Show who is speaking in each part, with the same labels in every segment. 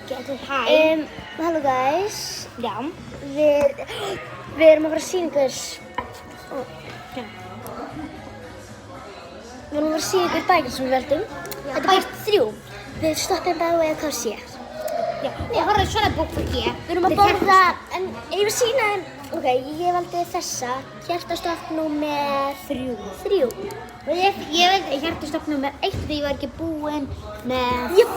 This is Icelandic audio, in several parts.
Speaker 1: Hæ.
Speaker 2: Hello guys.
Speaker 1: Já.
Speaker 2: Við erum að fara að sýna ykkur. Við erum að fara að sýna ykkur bækinn sem við veldum. Þetta er bæk 3. Við stoppum bara og eða hvað sé.
Speaker 1: Já. Ég horfði svona bók fyrir ég.
Speaker 2: Við erum að borða, en ég vil sýna þeim. Ok, ég valdi þessa. Hjartastopp númer 3.
Speaker 1: Og ég veit hjartastopp númer 1 þegar ég var ekki búin með...
Speaker 2: Ég er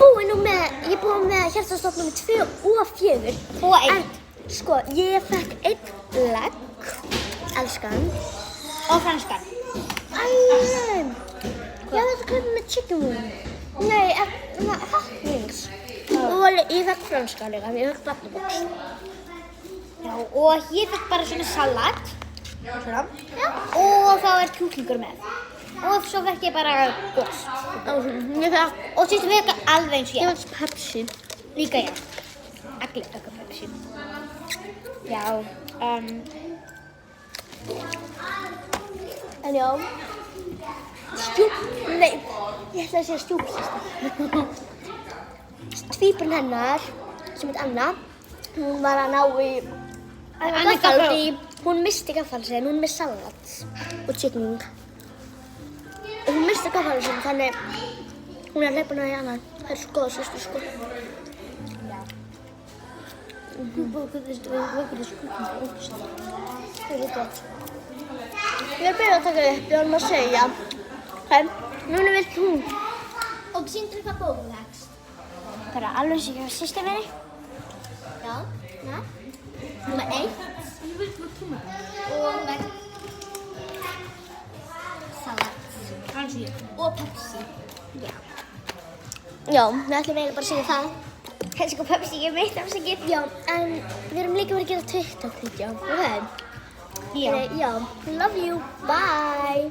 Speaker 2: búin með hjartastopp númer 2 og 4.
Speaker 1: Og 1.
Speaker 2: En, sko, ég fekk 1 legg. Elskan.
Speaker 1: Og franskan.
Speaker 2: Æ, ég ætla að kaupa með chicken wing. Nei, hot wings. Og ég fekk franska líka, ég fekk barnabox.
Speaker 1: Já, og ég fekk bara svona salat. Svona.
Speaker 2: Já.
Speaker 1: Og þá er kjúklingur með. Og svo fekk ég bara gos.
Speaker 2: Ég fekk,
Speaker 1: Og sýttum við ekki alveg eins og
Speaker 2: ég
Speaker 1: ég.
Speaker 2: fekk Pepsi.
Speaker 1: Líka ég. Allir taka Pepsi. Já.
Speaker 2: En já, nei, ég ætla að segja stjúpsystir. Tvíburinn hennar, sem heit Anna, hún var að ná í gaffal því hún misti gaffal sinn, hún með salat og chicken wing. Og hún misti gaffal sinn, þannig hún er hleypun að í Anna. Það er svo góða systur, sko. Það er gott. Ég er byrjað að taka upp, ég var að segja. Ok, núna vilt hún.
Speaker 1: Og sýndur hvað bókum leggst?
Speaker 2: Bara alveg sem ég var systir minni.
Speaker 1: Já. Já. Númer 1. Og með salat. Kanski. Og Pepsi.
Speaker 2: Já. Já, við ætlum eiginlega bara að segja það.
Speaker 1: Sko Pepsi, ég veit afsakið.
Speaker 2: Já, en við erum líka verið að gera TikTok-vídeó. Ok?
Speaker 1: Já.
Speaker 2: Já, love you. Bye.